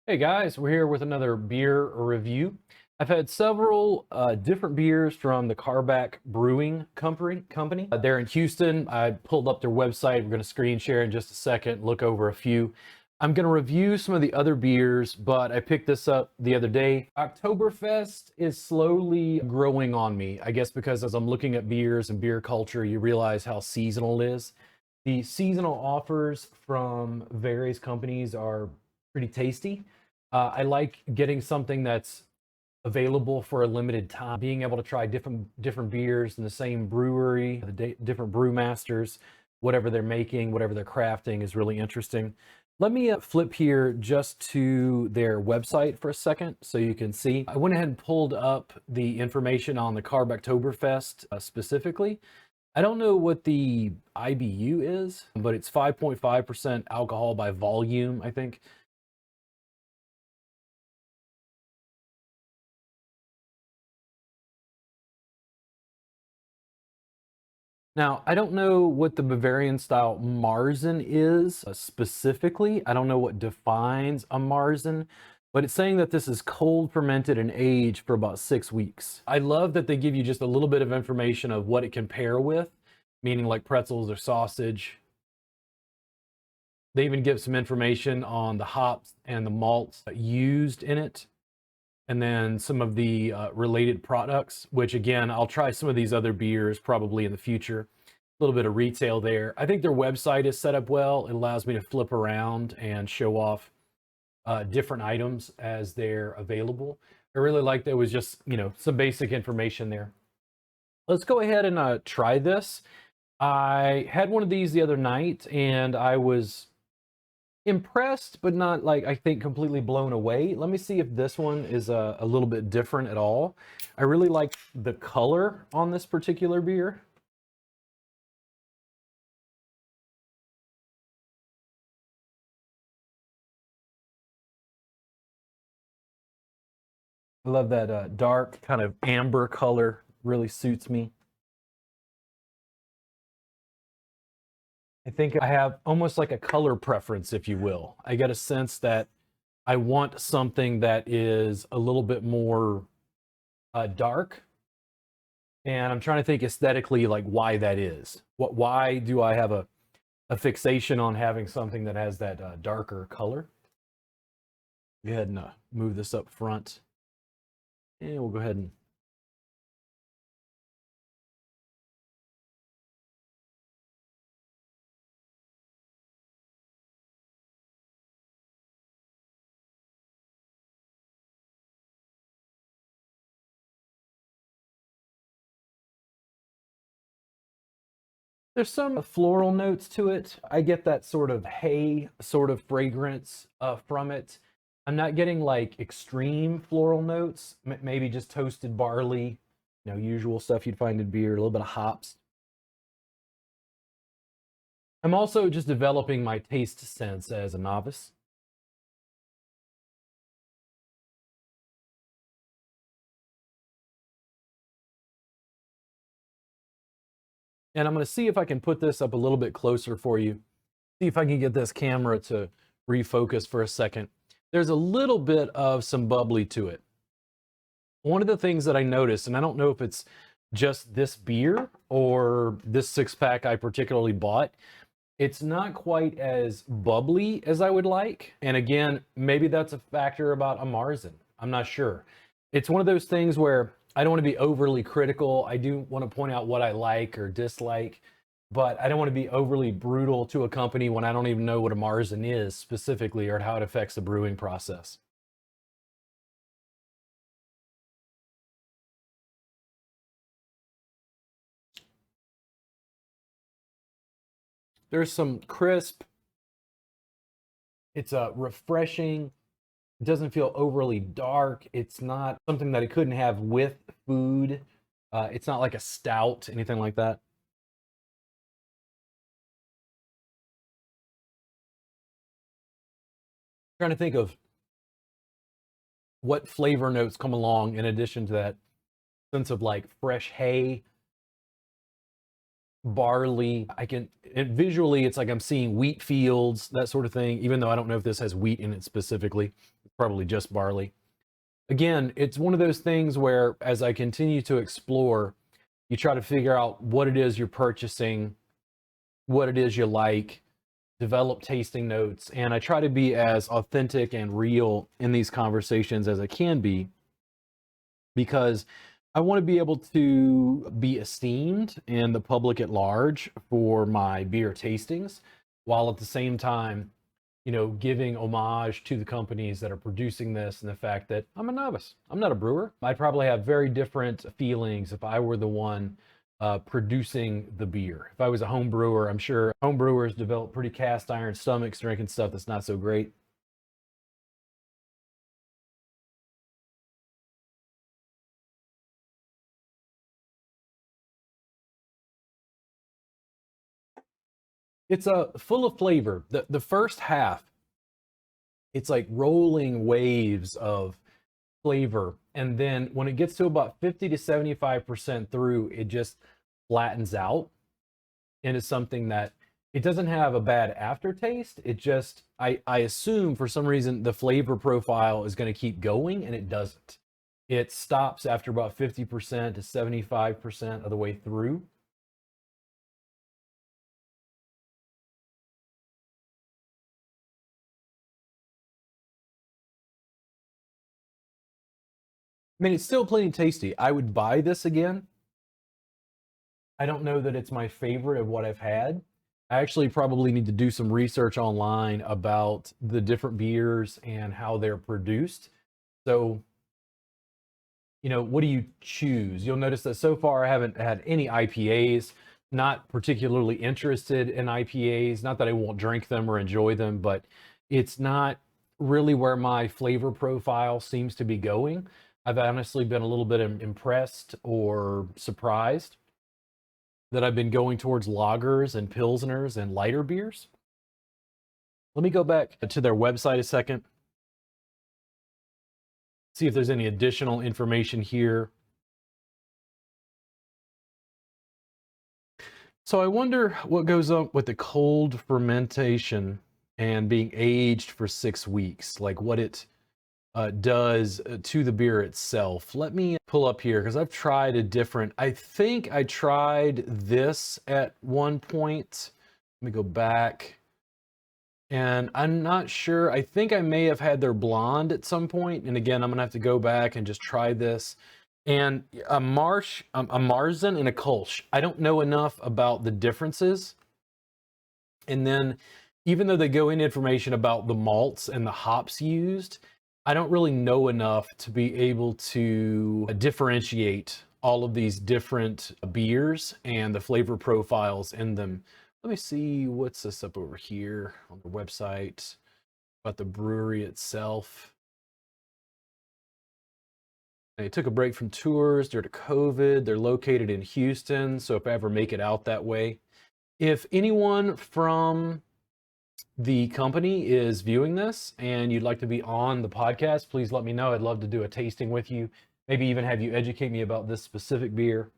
Hey guys, we're here with another beer review. I've had several different beers from the Karbach Brewing Company. They're in Houston. I pulled up their website. We're going to screen share in just a second, look over a few. I'm going to review some of the other beers, but I picked this up the other day. Oktoberfest is slowly growing on me, I guess, because as I'm looking at beers and beer culture, you realize how seasonal it is. The seasonal offers from various companies are pretty tasty. I like getting something that's available for a limited time, being able to try different beers in the same brewery, different brewmasters, whatever they're making, whatever they're crafting is really interesting. Let me flip here just to their website for a second so you can see. I went ahead and pulled up the information on the Karbachtoberbest specifically. I don't know what the IBU is, but it's 5.5% alcohol by volume, I think. Now, I don't know what the Bavarian style Marzen is specifically. I don't know what defines a Marzen, but it's saying that this is cold fermented and aged for about 6 weeks. I love that they give you just a little bit of information of what it can pair with, meaning like pretzels or sausage. They even give some information on the hops and the malts used in it, and then some of the related products, which again, I'll try some of these other beers probably in the future. A little bit of retail there. I think their website is set up well. It allows me to flip around and show off different items as they're available. I really like there was just, some basic information there. Let's go ahead and try this. I had one of these the other night and I was impressed, but not like I think completely blown away. Let me see if this one is a little bit different at all. I really like the color on this particular beer. I love that dark kind of amber color, really suits me. I think I have almost like a color preference, if you will. I get a sense that I want something that is a little bit more dark, and I'm trying to think aesthetically like why that is. Why do I have a fixation on having something that has that darker color? Go ahead and move this up front, and we'll go ahead and there's some floral notes to it. I get that sort of hay sort of fragrance from it. I'm not getting like extreme floral notes, maybe just toasted barley, usual stuff you'd find in beer, a little bit of hops. I'm also just developing my taste sense as a novice. And I'm going to see if I can put this up a little bit closer for you. See if I can get this camera to refocus for a second. There's a little bit of some bubbly to it. One of the things that I noticed, and I don't know if it's just this beer or this six pack I particularly bought, it's not quite as bubbly as I would like. And again, maybe that's a factor about a Marzen. I'm not sure. It's one of those things where I don't want to be overly critical. I do want to point out what I like or dislike, but I don't want to be overly brutal to a company when I don't even know what a Marzen is specifically or how it affects the brewing process. There's some crisp. It's refreshing. It doesn't feel overly dark. It's not something that I couldn't have with food. It's not like a stout, anything like that. Trying to think of what flavor notes come along in addition to that sense of like fresh hay, barley. Visually, it's like I'm seeing wheat fields, that sort of thing, even though I don't know if this has wheat in it specifically. probably just barley. Again, it's one of those things where as I continue to explore, you try to figure out what it is you're purchasing, what it is you like, develop tasting notes, and I try to be as authentic and real in these conversations as I can be, because I want to be able to be esteemed in the public at large for my beer tastings, while at the same time, giving homage to the companies that are producing this and the fact that I'm a novice. I'm not a brewer. I'd probably have very different feelings if I were the one producing the beer. If I was a home brewer, I'm sure home brewers develop pretty cast iron stomachs drinking stuff that's not so great. It's full of flavor. The first half, it's like rolling waves of flavor. And then when it gets to about 50 to 75% through, it just flattens out into something that it doesn't have a bad aftertaste. It just, I assume for some reason the flavor profile is going to keep going, and it doesn't. It stops after about 50% to 75% of the way through. I mean, it's still plenty tasty. I would buy this again. I don't know that it's my favorite of what I've had. I actually probably need to do some research online about the different beers and how they're produced. So, what do you choose? You'll notice that so far I haven't had any IPAs, not particularly interested in IPAs. Not that I won't drink them or enjoy them, but it's not really where my flavor profile seems to be going. I've honestly been a little bit impressed or surprised that I've been going towards lagers and pilsners and lighter beers. Let me go back to their website a second, see if there's any additional information here. So I wonder what goes on with the cold fermentation and being aged for 6 weeks, like what it does to the beer itself. Let me pull up here because I've tried I think I tried this at one point. Let me go back. And I'm not sure. I think I may have had their blonde at some point. And again, I'm gonna have to go back and just try this. And a Marzen and a Kolsch. I don't know enough about the differences. And then, even though they go into information about the malts and the hops used, I don't really know enough to be able to differentiate all of these different beers and the flavor profiles in them. Let me see, what's this up over here on the website about the brewery itself. They took a break from tours due to COVID. They're located in Houston, so if I ever make it out that way. If anyone from the company is viewing this and you'd like to be on the podcast, please let me know. I'd love to do a tasting with you, maybe even have you educate me about this specific beer.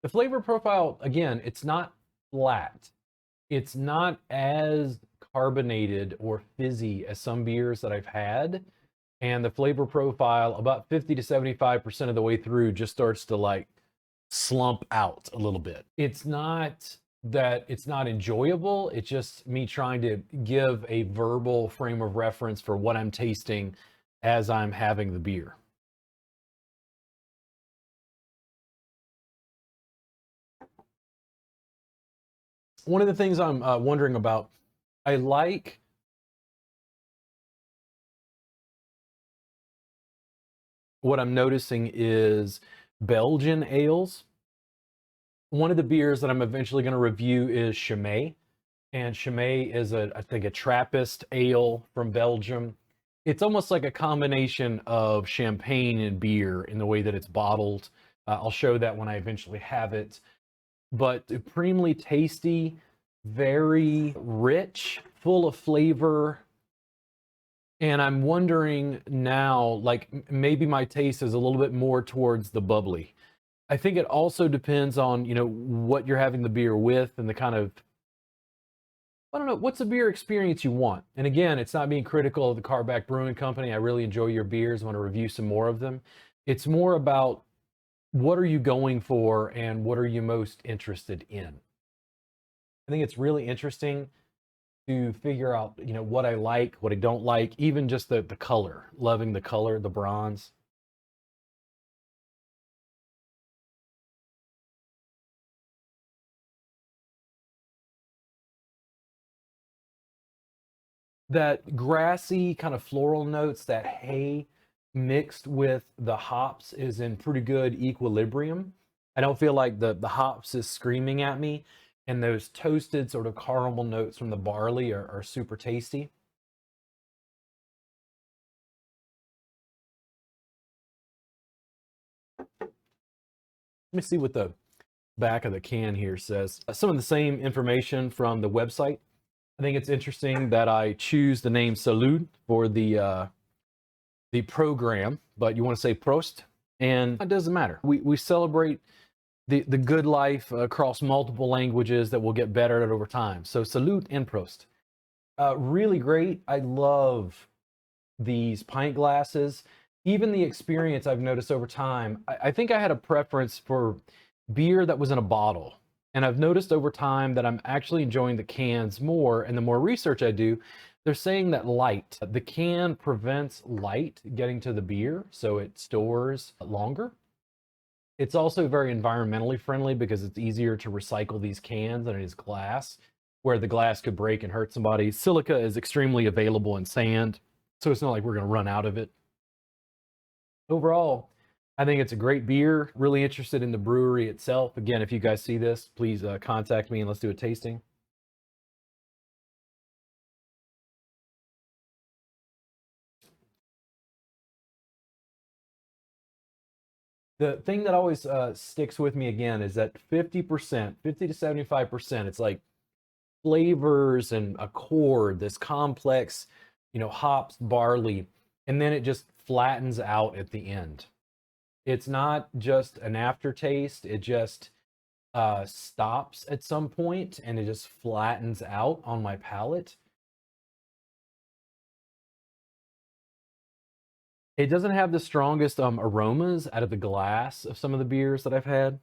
The flavor profile, again, it's not flat. It's not as carbonated or fizzy as some beers that I've had. And the flavor profile, about 50 to 75% of the way through, just starts to like slump out a little bit. It's not that it's not enjoyable. It's just me trying to give a verbal frame of reference for what I'm tasting as I'm having the beer. One of the things I'm wondering about, I like what I'm noticing is Belgian ales. One of the beers that I'm eventually going to review is Chimay. And Chimay is I think a Trappist ale from Belgium. It's almost like a combination of champagne and beer in the way that it's bottled. I'll show that when I eventually have it. But supremely tasty, very rich, full of flavor, And I'm wondering now, like maybe my taste is a little bit more towards the bubbly. I think it also depends on, what you're having the beer with and the kind of, I don't know, what's the beer experience you want? And again, it's not being critical of the Karbach Brewing Company. I really enjoy your beers. I want to review some more of them. It's more about what are you going for and what are you most interested in? I think it's really interesting to figure out, what I like, what I don't like, even just the color, loving the color, the bronze. That grassy kind of floral notes, that hay mixed with the hops is in pretty good equilibrium. I don't feel like the hops is screaming at me, and those toasted sort of caramel notes from the barley are super tasty. Let me see what the back of the can here says. Some of the same information from the website. I think it's interesting that I choose the name Salud for the program, but you want to say Prost, and it doesn't matter. We celebrate the good life across multiple languages that will get better at over time. So Salud and Prost. Really great. I love these pint glasses. Even the experience I've noticed over time, I think I had a preference for beer that was in a bottle. And I've noticed over time that I'm actually enjoying the cans more. And the more research I do, they're saying that the can prevents light getting to the beer, so it stores longer. It's also very environmentally friendly because it's easier to recycle these cans than it is glass, where the glass could break and hurt somebody. Silica is extremely available in sand, so it's not like we're going to run out of it. Overall, I think it's a great beer. Really interested in the brewery itself. Again, if you guys see this, please contact me and let's do a tasting. The thing that always sticks with me again is that 50%, 50 to 75%, it's like flavors and a chord, this complex, hops, barley, and then it just flattens out at the end. It's not just an aftertaste, it just stops at some point and it just flattens out on my palate. It doesn't have the strongest aromas out of the glass of some of the beers that I've had.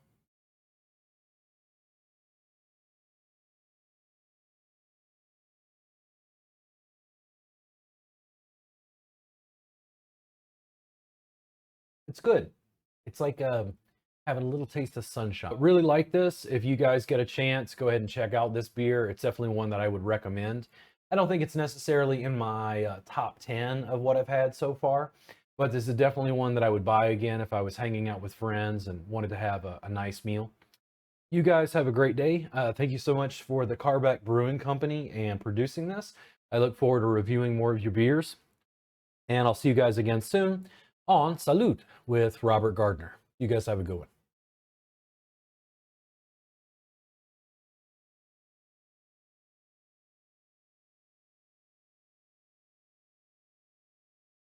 It's good. It's like having a little taste of sunshine. Really like this. If you guys get a chance, go ahead and check out this beer. It's definitely one that I would recommend. I don't think it's necessarily in my top 10 of what I've had so far, but this is definitely one that I would buy again if I was hanging out with friends and wanted to have a nice meal. You guys have a great day. Thank you so much for the Karbach Brewing Company and producing this. I look forward to reviewing more of your beers, and I'll see you guys again soon on Salud with Robert Gardner. You guys have a good one.